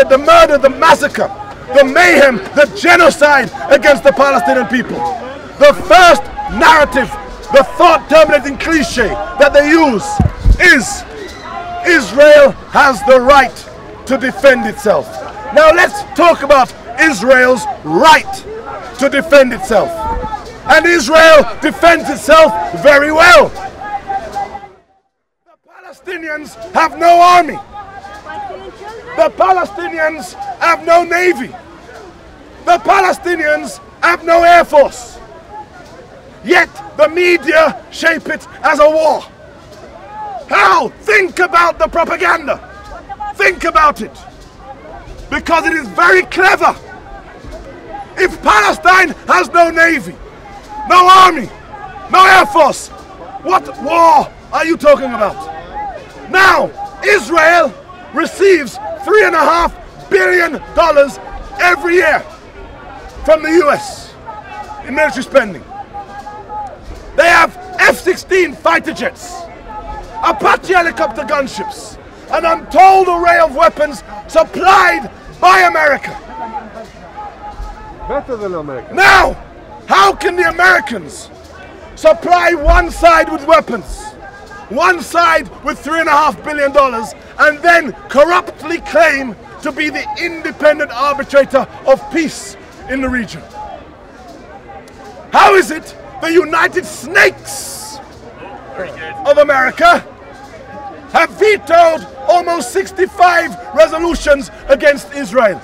bloodshed, the murder, the massacre, the mayhem, the genocide against the Palestinian people. The first narrative, the thought-terminating cliche that they use is Israel has the right to defend itself. Now let's talk about Israel's right to defend itself. And Israel defends itself very well. The Palestinians have no army. The Palestinians have no navy. The Palestinians have no air force. Yet the media shape it as a war. How? Think about the propaganda. Think about it. Because it is very clever. If Palestine has no navy, no army, no air force, what war are you talking about? Now, Israel receives $3.5 billion every year from the US in military spending. They have F-16 fighter jets, Apache helicopter gunships, an untold array of weapons supplied by America. Better than America. Now, how can the Americans supply one side with weapons, one side with $3.5 billion, and then corruptly claim to be the independent arbitrator of peace in the region? How is it the United Snakes of America have vetoed almost 65 resolutions against Israel?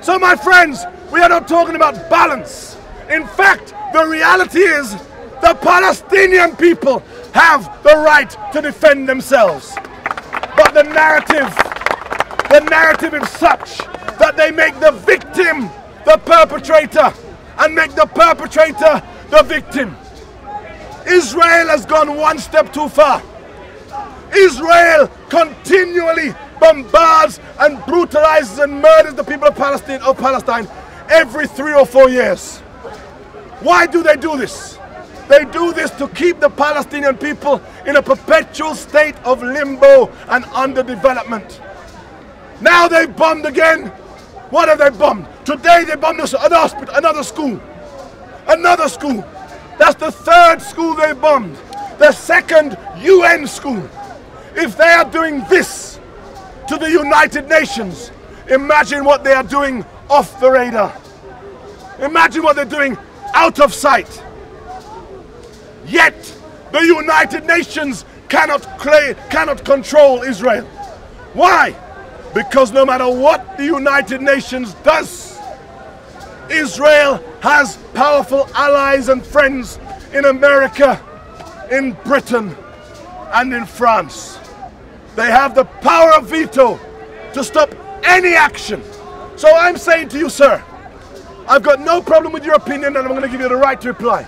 So my friends, we are not talking about balance. In fact, the reality is the Palestinian people have the right to defend themselves. But the narrative is such that they make the victim the perpetrator and make the perpetrator the victim. Israel has gone one step too far. Israel continually bombards and brutalizes and murders the people of Palestine every 3 or 4 years. Why do they do this? They do this to keep the Palestinian people in a perpetual state of limbo and underdevelopment. Now they've bombed again. What have they bombed? Today they bombed an hospital, another school. Another school. That's the third school they bombed. The second UN school. If they are doing this to the United Nations, imagine what they are doing off the radar. Imagine what they're doing out of sight. Yet the United Nations cannot control Israel. Why? Because no matter what the United Nations does, Israel has powerful allies and friends in America, in Britain, and in France. They have the power of veto to stop any action. So I'm saying to you, sir, I've got no problem with your opinion and I'm going to give you the right to reply.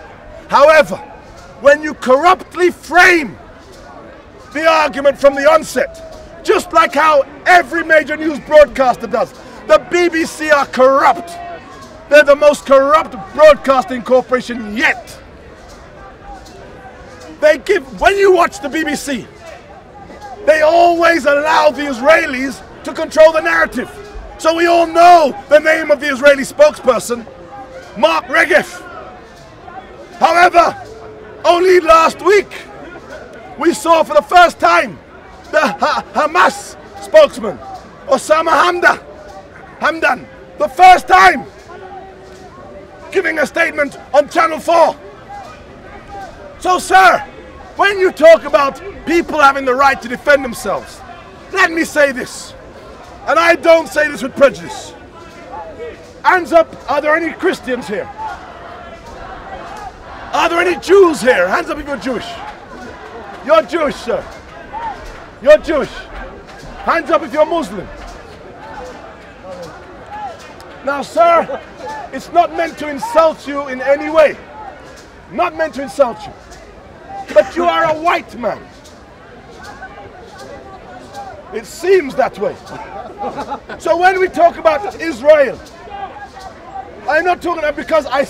However, when you corruptly frame the argument from the onset, just like how every major news broadcaster does, the BBC are corrupt. They're the most corrupt broadcasting corporation yet. When you watch the BBC, they always allow the Israelis to control the narrative. So we all know the name of the Israeli spokesperson, Mark Regev. However, only last week, we saw for the first time the Hamas spokesman, Osama Hamdan, the first time, giving a statement on Channel 4. So, sir, when you talk about people having the right to defend themselves, let me say this, and I don't say this with prejudice. Hands up, are there any Christians here? Are there any Jews here? Hands up if you're Jewish. You're Jewish, sir. You're Jewish. Hands up if you're Muslim. Now, sir, it's not meant to insult you in any way. Not meant to insult you. But you are a white man. It seems that way. So when we talk about Israel, I'm not talking about because I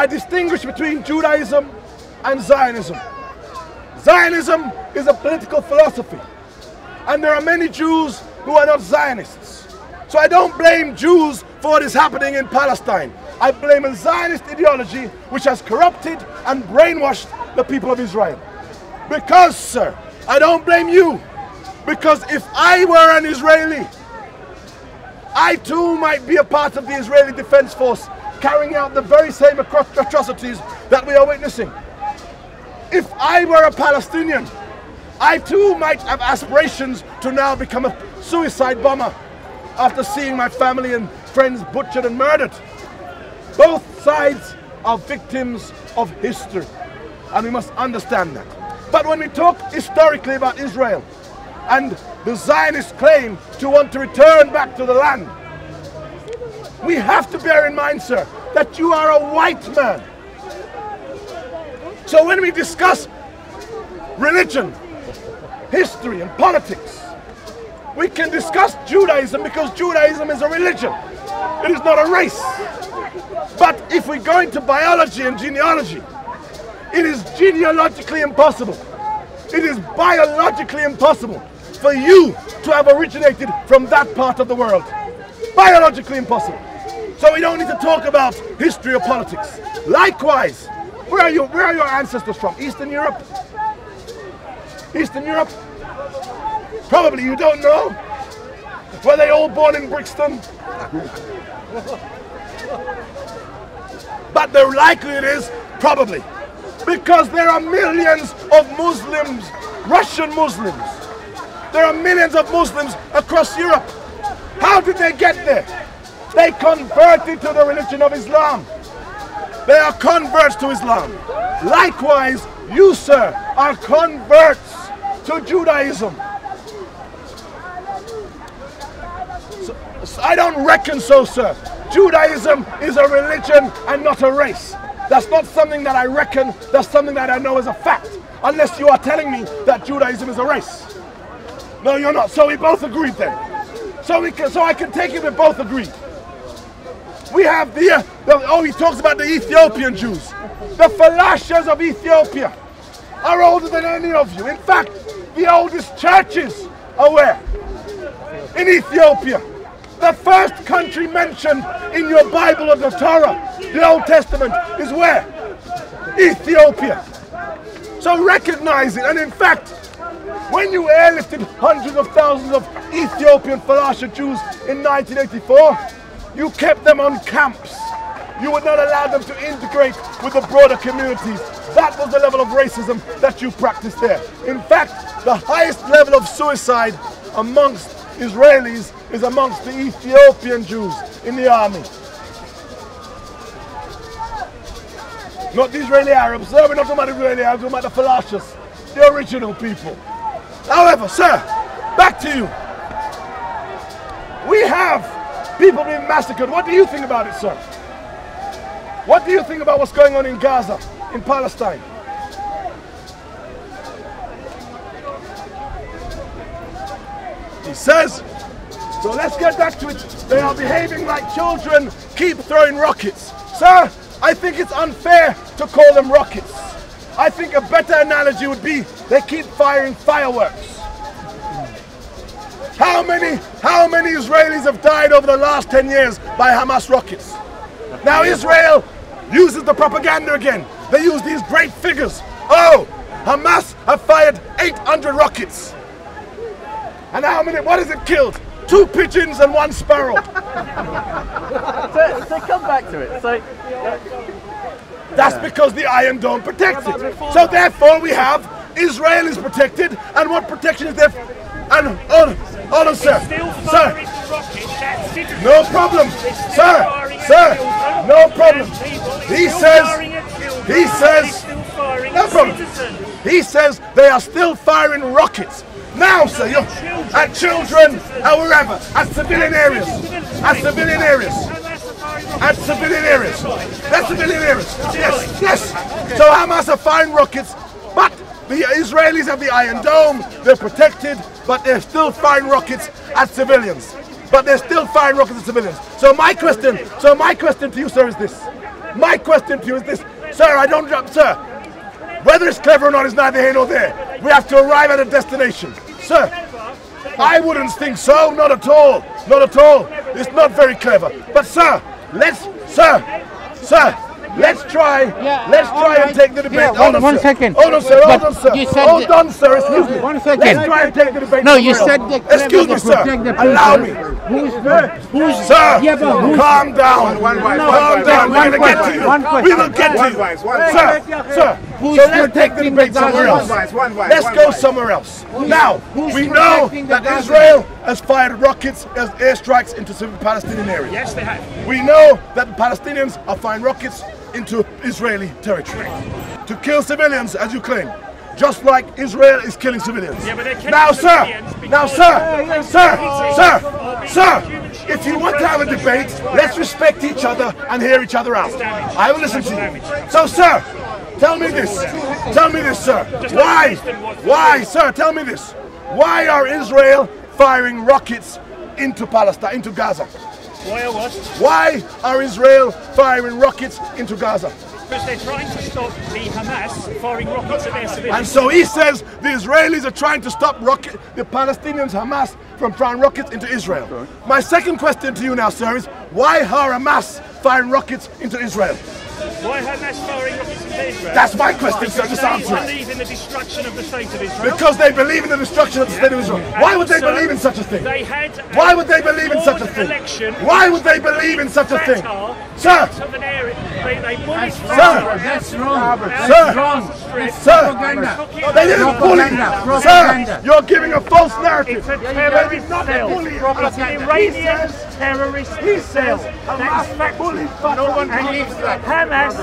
distinguish between Judaism and Zionism. Zionism is a political philosophy. And there are many Jews who are not Zionists. So I don't blame Jews for what is happening in Palestine. I blame a Zionist ideology which has corrupted and brainwashed the people of Israel. Because, sir, I don't blame you. Because if I were an Israeli, I too might be a part of the Israeli Defense Force carrying out the very same atrocities that we are witnessing. If I were a Palestinian, I too might have aspirations to now become a suicide bomber after seeing my family and friends butchered and murdered. Both sides are victims of history, and we must understand that. But when we talk historically about Israel and the Zionist claim to want to return back to the land, we have to bear in mind, sir, that you are a white man. So when we discuss religion, history and politics, we can discuss Judaism because Judaism is a religion. It is not a race. But if we go into biology and genealogy, it is genealogically impossible. It is biologically impossible for you to have originated from that part of the world. Biologically impossible. So we don't need to talk about history or politics. Likewise, where are your ancestors from? Eastern Europe? Eastern Europe? Probably you don't know. Were they all born in Brixton? But the likelihood is probably. Because there are millions of Muslims, Russian Muslims. There are millions of Muslims across Europe. How did they get there? They converted to the religion of Islam. They are converts to Islam. Likewise, you, sir, are converts to Judaism. So I don't reckon so, sir. Judaism is a religion and not a race. That's not something that I reckon, that's something that I know as a fact. Unless you are telling me that Judaism is a race. No, you're not. So we both agreed then. So I can take it we both agreed. We have he talks about the Ethiopian Jews. The Falashas of Ethiopia are older than any of you. In fact, the oldest churches are where? In Ethiopia. The first country mentioned in your Bible of the Torah, the Old Testament, is where? Ethiopia. So recognize it. And in fact, when you airlifted hundreds of thousands of Ethiopian Falasha Jews in 1984, you kept them on camps. You would not allow them to integrate with the broader communities. That was the level of racism that you practiced there. In fact, the highest level of suicide amongst Israelis is amongst the Ethiopian Jews in the army. Not the Israeli Arabs. No, we're not talking about the Israeli Arabs, we're talking about the Falashas, the original people. However, sir, back to you. We have people being massacred. What do you think about it, sir? What do you think about what's going on in Gaza, in Palestine? He says, so let's get back to it. They are behaving like children, keep throwing rockets. Sir, I think it's unfair to call them rockets. I think a better analogy would be they keep firing fireworks. How many Israelis have died over the last 10 years by Hamas rockets? Now Israel uses the propaganda again. They use these great figures. Oh, Hamas have fired 800 rockets. And how many, what has it killed? 2 pigeons and 1 sparrow. So come back to it. So that's because the Iron Dome protects it. So therefore we have Israel is protected, and what protection is there? And hold on, sir. Sir, no problem. Sir, no problem. He says, no problem. He says they are still firing rockets. Now, sir, you're at children, at wherever, at civilian areas, at civilian areas, at civilian areas, at civilian areas. Yes, yes. So Hamas are firing rockets, but the Israelis have the Iron Dome. They're protected, but they're still firing rockets at civilians. But they're still firing rockets at civilians. So my question to you, sir, is this. My question to you is this, sir. Sir, whether it's clever or not is neither here nor there. We have to arrive at a destination. Sir, I wouldn't think so, not at all, not at all. It's not very clever. But sir, let's try and take the debate. Yeah, one second. Hold on, sir. Hold on, sir. Hold on, sir. Excuse me. 1 second. Let's try and take the debate. No, you said the excuse me, sir. Allow me. Who's sir? Yeah, but who's, calm down. Calm down. We're gonna get to you. We will get to you, sir. So let's take the debate somewhere else. Let's go somewhere else. Now we know that Israel has fired rockets as airstrikes into civil Palestinian areas. Yes, they have. We know that the Palestinians are firing rockets into Israeli territory to kill civilians, as you claim, just like Israel is killing civilians. Yeah, but they're killing now, sir, if you want to have a debate, let's respect each other and hear each other out. I will listen to you. So, sir, tell me this, sir. Why, sir, tell me this. Why are Israel firing rockets into Palestine, into Gaza? Why are Israel firing rockets into Gaza? Because they're trying to stop the Hamas firing rockets at their civilians. And so he says the Israelis are trying to stop the Palestinians, Hamas, from firing rockets into Israel. My second question to you now, sir, is why are Hamas firing rockets into Israel? Why Hamas firing rockets into Israel? That's my question, sir. Just answer it. They believe in the destruction of the state of Israel. Because they believe in the destruction of the state of Israel. Why would they believe in such a thing? Why would they believe in such a thing? Why would they believe in such a thing? Sir! That's wrong. Sir! They didn't bully. Sir! You're giving a false narrative. It's a terrorist cell. It's an Iranian terrorist cell. That's factual. No one believes that. Hamas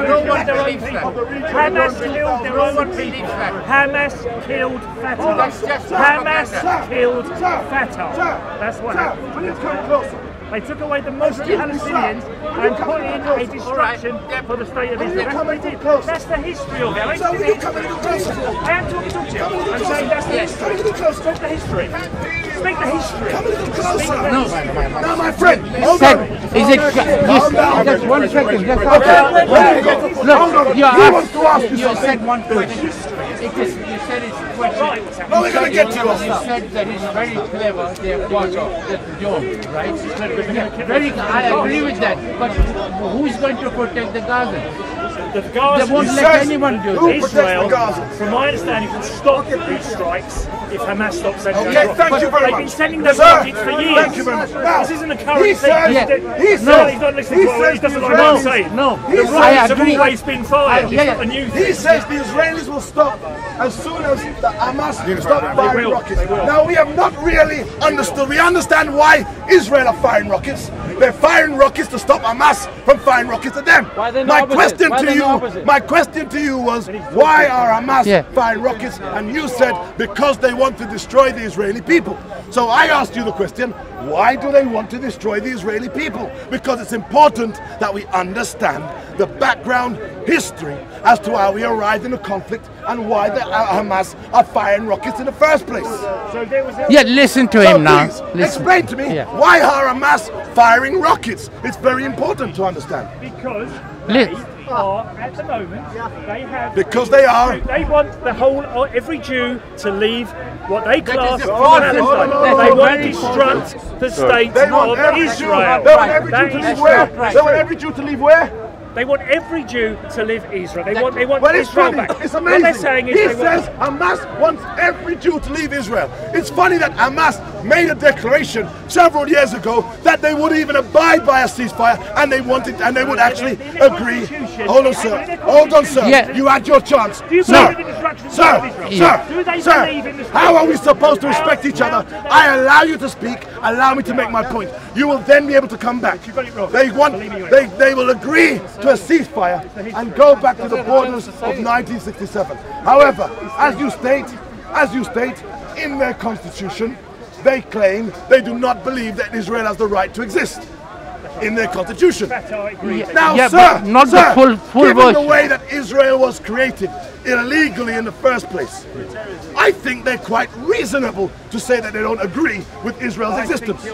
killed their own people. Hamas killed their own people. Hamas killed Fatah. Hamas killed Fatah. That's what happened. Please come closer. They took away the Muslim Palestinians and put in a destruction for the state of Israel. That's what they did. That's the history of it. I am talking to you. I'm saying that's the history. Speak the history. Speak the history. No, my friend. Hold on. Is it? Just 1 second. Just you said one question. You said it's a question. No, we're going to get to you. You said that it's very clever. They're part of the dome, right? I agree with that. But who's going to protect the Gaza? The Gaza, they won't let anyone do it. Israel, from my understanding, can stop these strikes if Hamas stops sending them. Okay, thank you very much. They've been sending those rockets for years. Thank you very much. Now, this isn't a current thing. He's not listening to what he doesn't like what I'm saying. No, the rockets have always been fired. It's not a new thing. He says the Israelis will stop as soon as the Hamas stop firing rockets. Now, we have not really understood. We understand why Israel are firing rockets. They're firing rockets to stop Hamas from firing rockets at them. My question to you was, why are Hamas firing rockets? And you said because they want to destroy the Israeli people. So I asked you the question, why do they want to destroy the Israeli people? Because it's important that we understand the background history as to how we arrived in a conflict and why the Hamas are firing rockets in the first place. Listen to him now. Explain to me why are Hamas firing rockets? It's very important to understand. Because they are, at the moment, they want the whole, every Jew to leave what they class as Palestine. They want to destruct the state of Israel. They want every Jew to leave where? They want every Jew to leave where? They want every Jew to live Israel. They want Israel back. It's amazing. What they're saying is he says Hamas wants every Jew to leave Israel. It's funny that Hamas made a declaration several years ago that they would even abide by a ceasefire, and they would actually agree. Hold on, sir. You had your chance. Sir, how are we supposed to respect each other? I allow you to speak. Allow me to make my point. You will then be able to come back. They will agree to a ceasefire and go back to the borders of 1967. However, as you state in their constitution, they claim they do not believe that Israel has the right to exist in their constitution. Now, sir, given the way that Israel was created illegally in the first place, I think they're quite reasonable to say that they don't agree with Israel's existence.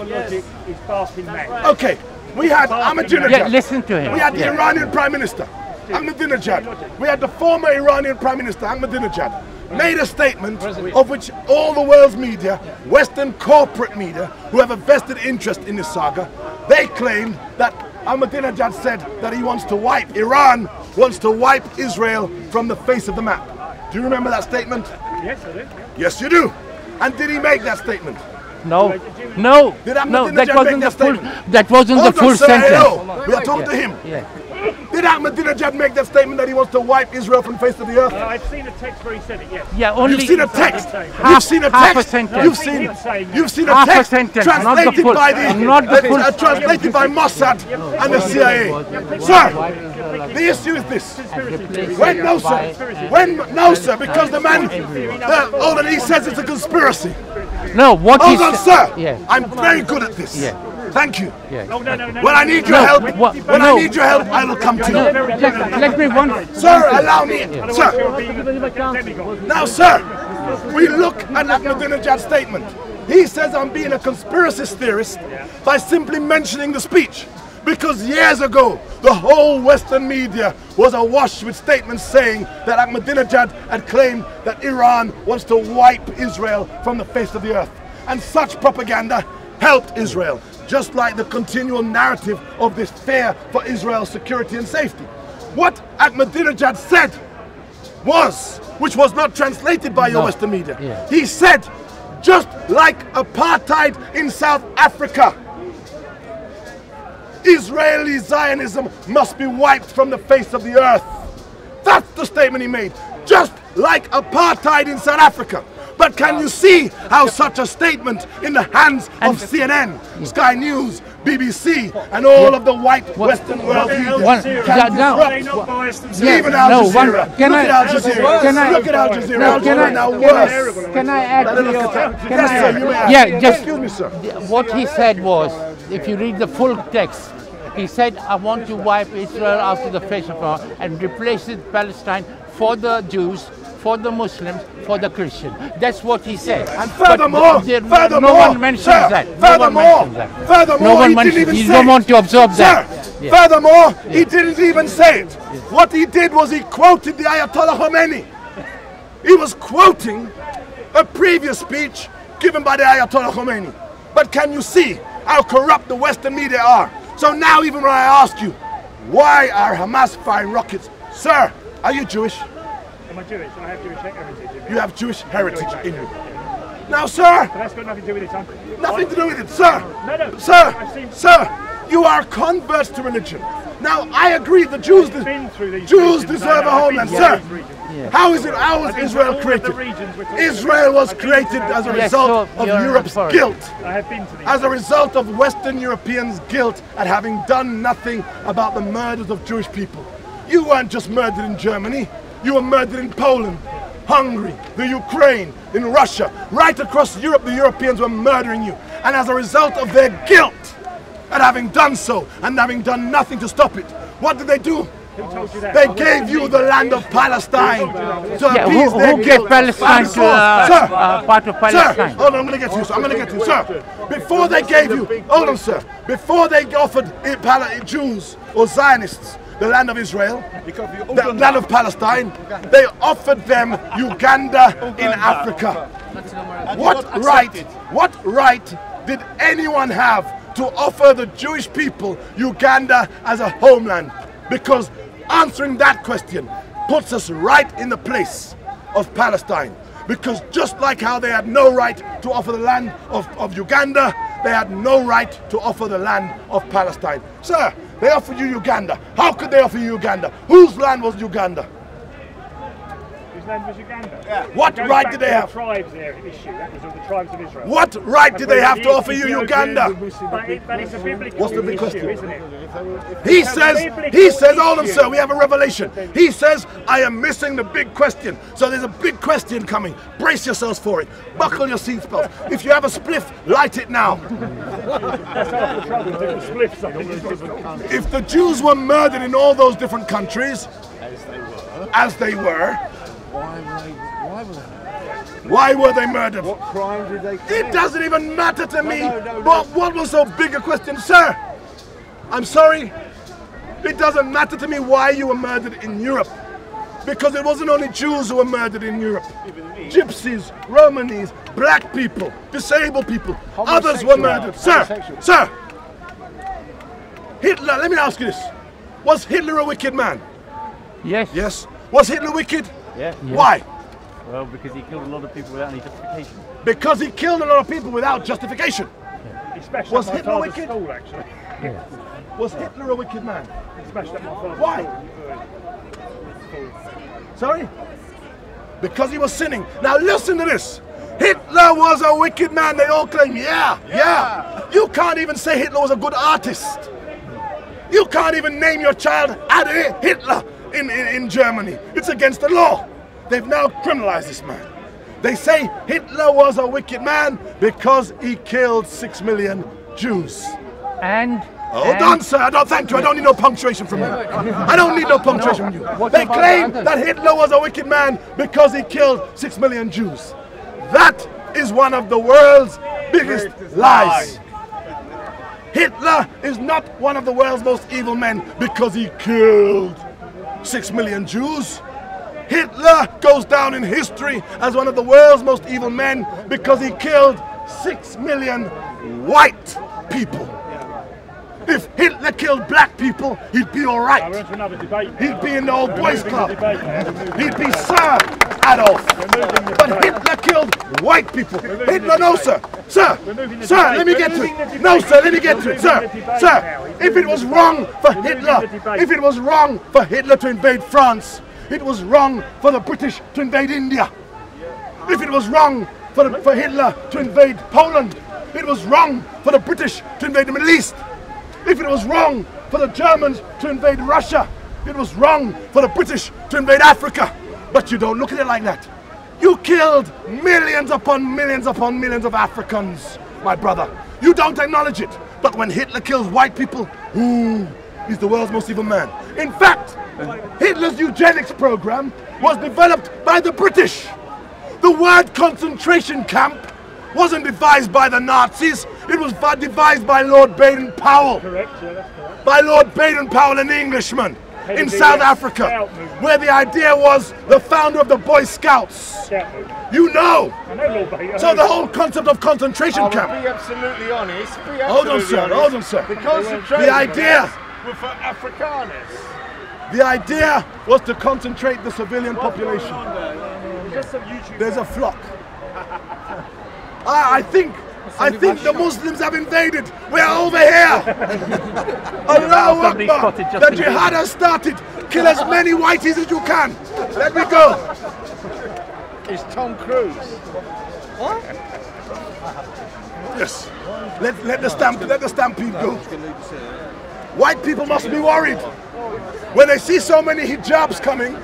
Okay. We had Ahmadinejad. Listen to him. We had the Iranian Prime Minister, Ahmadinejad. We had the former Iranian Prime Minister, Ahmadinejad. made a statement of which all the world's media, Western corporate media, who have a vested interest in this saga, they claimed that Ahmadinejad said that he wants to wipe, Iran wants to wipe Israel from the face of the map. Do you remember that statement? Yes, I do. Yes, you do. And did he make that statement? No, Did no, that Ahmadinejad wasn't make the full. statement? That wasn't the full Sir, sentence. hello. We are talking to him. Yeah. Did Ahmadinejad make that statement that he wants to wipe Israel from the face of the earth? I've seen a text where he said it, yes. Yeah, only. You've seen a text. Half- You've seen a half a text. sentence. You've seen a Half a text sentence, not the translated full- by the not the full- translated by Mossad and the CIA. Sir, the issue is this. No, sir, because the man, he says it's a conspiracy. No, what Hold he on, said. sir. Yeah. I'm very good at this. Yeah. Thank you. Yeah. No. When I need your No, help, what- when no. I need your help, I will come to you. Let me one. Sir, allow me. Sir, Demigod. now, sir, we look at Ahmadinejad's statement. He says I'm being a conspiracy theorist by simply mentioning the speech. Because years ago, the whole Western media was awash with statements saying that Ahmadinejad had claimed that Iran wants to wipe Israel from the face of the earth. And such propaganda helped Israel, just like the continual narrative of this fear for Israel's security and safety. What Ahmadinejad said was, which was not translated by your Western media, he said, just like apartheid in South Africa, Israeli Zionism must be wiped from the face of the earth. That's the statement he made. Just like apartheid in South Africa. But can you see how such a statement in the hands of CNN, Sky News, BBC, and all of the white Western world media can disrupt even Al Jazeera? Look at Al Jazeera. Look at Al Jazeera. Al Jazeera now worse. Can I add to your? Yes, sir, you may add. Yeah, just Excuse me, sir. what he said was, if you read the full text, he said, "I want to wipe Israel out of the face of earth and replace it Palestine for the Jews, for the Muslims, for the Christians." That's what he said. And furthermore, no one mentions that. Furthermore, No one he mentions. didn't even You say don't it. want to observe that. Sir, furthermore, he didn't even say it. What he did was he quoted the Ayatollah Khomeini. He was quoting a previous speech given by the Ayatollah Khomeini. But can you see how corrupt the Western media are? So now even when I ask you, why are Hamas firing rockets? Sir, are you Jewish? Am I Jewish? And I have Jewish heritage. You have Jewish heritage in you. Now, sir, But that's got nothing to do with it, uncle. nothing to do with it, sir. No. Sir, you are converts to religion. Now, I agree the Jews deserve a homeland, sir. How is Israel created? Israel was created as a result of Europe's guilt. I have been to these. As a result of Western Europeans' guilt at having done nothing about the murders of Jewish people. You weren't just murdered in Germany, you were murdered in Poland, Hungary, the Ukraine, in Russia. Right across Europe, the Europeans were murdering you. And as a result of their guilt at having done so and having done nothing to stop it, what did they do? Who told you that? They gave you the land of Palestine to appease their Who guilt. gave Palestine to part of Palestine? Sir, hold on, I'm going to get to you, sir. I'm going to get to you, sir. Before they gave you, hold on, sir. Before they offered Jews or Zionists the land of Israel, the land of Palestine, they offered them Uganda in Africa. What right did anyone have to offer the Jewish people Uganda as a homeland? Because answering that question puts us right in the place of Palestine. Because just like how they had no right to offer the land of Uganda, they had no right to offer the land of Palestine. Sir, they offered you Uganda. How could they offer you Uganda? Whose land was Uganda? Whose land was Uganda? What right did they have? The tribes there issue. That was all the tribes of Israel. What right did they have to offer you Uganda? But it's a biblical What's the big issue, question? isn't it? He says, hold on, sir, we have a revelation. He says, I am missing the big question. So there's a big question coming. Brace yourselves for it. Buckle your seatbelts. If you have a spliff, light it now. That's half the trouble. If the spliff's something, If the Jews were murdered in all those different countries, as they were, why were they murdered? What crime did they commit? It doesn't even matter to me. But what was so big a question, sir? I'm sorry. It doesn't matter to me why you were murdered in Europe. Because it wasn't only Jews who were murdered in Europe. Gypsies, Romanis, black people, disabled people, others were murdered. Sir, Hitler, let me ask you this. Was Hitler a wicked man? Yes. Yes. Was Hitler wicked? Yeah. Why? Well, because he killed a lot of people without any justification. Because he killed a lot of people without justification. Especially Was at my Hitler father's wicked? school, actually. Was Hitler a wicked man? Especially at my father's Why? school. Sorry? Because he was sinning. Now listen to this. Hitler was a wicked man, they all claim. Yeah. You can't even say Hitler was a good artist. You can't even name your child Adolf Hitler in Germany. It's against the law. They've now criminalized this man. They say Hitler was a wicked man because he killed 6 million Jews. And Hold on, sir. I don't thank you. I don't need no punctuation from you. I don't need no punctuation from you. They claim that Hitler was a wicked man because he killed 6 million Jews. That is one of the world's biggest lies. Hitler is not one of the world's most evil men because he killed 6 million Jews. Hitler goes down in history as one of the world's most evil men because he killed 6 million white people. If Hitler killed black people, he'd be all right. He'd be in the old boys club. He'd be Sir Adolf. But Hitler killed white people. Hitler, no, sir. Sir, let me get to it. No, sir, let me get to it. Sir, if it was wrong for Hitler, to invade France, it was wrong for the British to invade India. If it was wrong for Hitler to invade Poland, it was wrong for the British to invade the Middle East. If it was wrong for the Germans to invade Russia, it was wrong for the British to invade Africa. But you don't look at it like that. You killed millions upon millions upon millions of Africans, my brother. You don't acknowledge it. But when Hitler kills white people, he's the world's most evil man. In fact, Hitler's eugenics program was developed by the British. The word concentration camp wasn't devised by the Nazis, it was devised by Lord Baden-Powell. Correct, yeah, that's correct. By Lord Baden-Powell, an Englishman, in South Africa, where the idea was the founder of the Boy Scouts. You know! So the whole concept of concentration camp. Be absolutely honest. Hold on, sir. The concentration The idea were for Afrikaners. The idea was to concentrate the civilian population. There's a flock. I think the Muslims have invaded. We're over here. Allahu Akbar. The jihad has started. Kill as many whiteys as you can. Let me go. It's Tom Cruise. What? Yes. Let the stampede go. White people must be worried. When they see so many hijabs coming,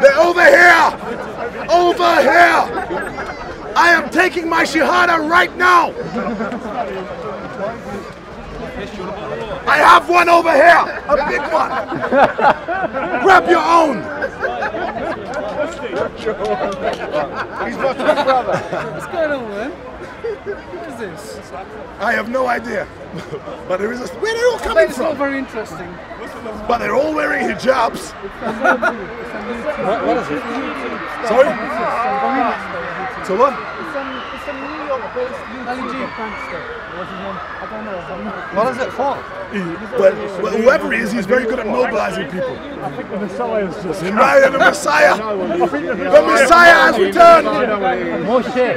they're over here. Over here. I am taking my shahada right now. I have one over here, a big one. Grab your own. He's not your brother. What's going on, man? What is this? I have no idea. But there is a... Where are they all coming It's from? not very interesting. But they're all wearing hijabs. What is it? Sorry? So what? It's a New York-based YouTube prankster. What's his name? I don't know. What is it for? Well, whoever he is, he's very good at mobilizing people. I think the Messiah's just... The Messiah! The Messiah has returned! Moshe.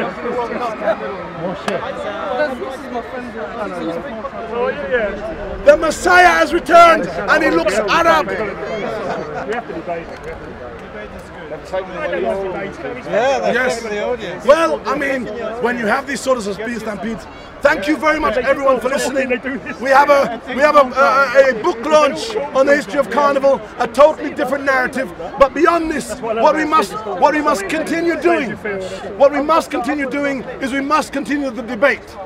This is my friend. Oh, yeah. The Messiah has returned and he looks Arab! We have to debate. Yes. Well, I mean, when you have these sort of stampedes, thank you very much, everyone, for listening. We have a book launch on the history of Carnival, a totally different narrative. But beyond this, what we must continue doing is we must continue the debate.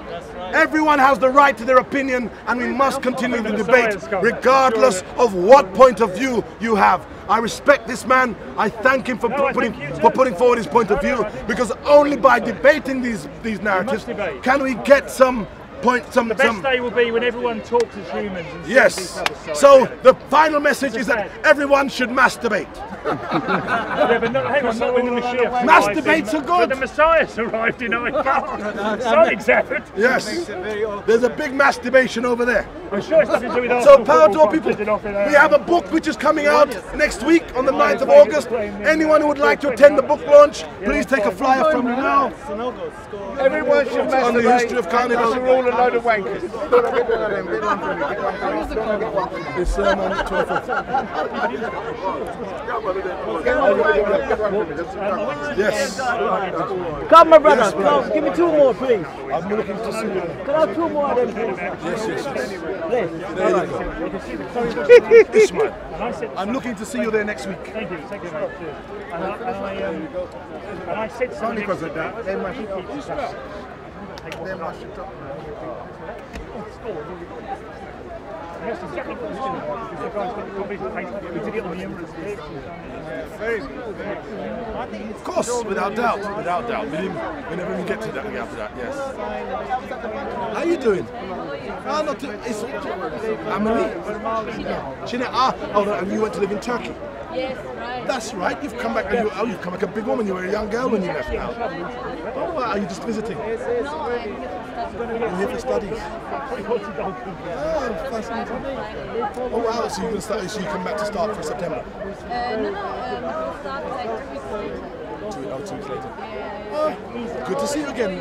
Everyone has the right to their opinion, and we must continue the debate, regardless of what point of view you have. I respect this man. I thank him for putting forward his point of view, because only by debating these narratives can we get some point, The best day will be when everyone talks as humans. And yes. sees each other. So the final message is that everyone should masturbate. Yeah, but no, hang on, not when the Messiah arrived. Masturbates are good. When the Messiah's arrived in Hyde. Something's happened. Yes. There's a big masturbation over there. I'm sure it's nothing to do with So Arsenal power to all football people. clubs We have a book which is coming out next week on the 9th of August. Anyone who would like to attend the book launch, please take a flyer from me now. Everyone should masturbate. On the history of carnival. We're all a load of wankers. It's on the 25th. Yes. Come, my brother. Come, give me 2 more, please. I'm looking to see you. Can I have 2 more of them, please? Yes. Please. There you go. Ishmahil. I'm looking to see you there next week. Thank you very much. And I said something. Only because of that. They mashed it up. Yes, exactly what we did it on the Emirates. Of course, without doubt. Whenever we get to that, we have that, yes. How you doing? Oh, not too, it's Emily. Shina, and you went to live in Turkey? Yes, right. That's right, you've come back, and you've come like a big woman, you were a young girl when you left now. Oh, are you just visiting? No, I'm here for study. You're here for studies? Oh, fascinating. Oh wow, so you're going to start, so you come back to start for September? No, we'll start like 2 weeks later. 2 weeks later. Oh, good to see you again.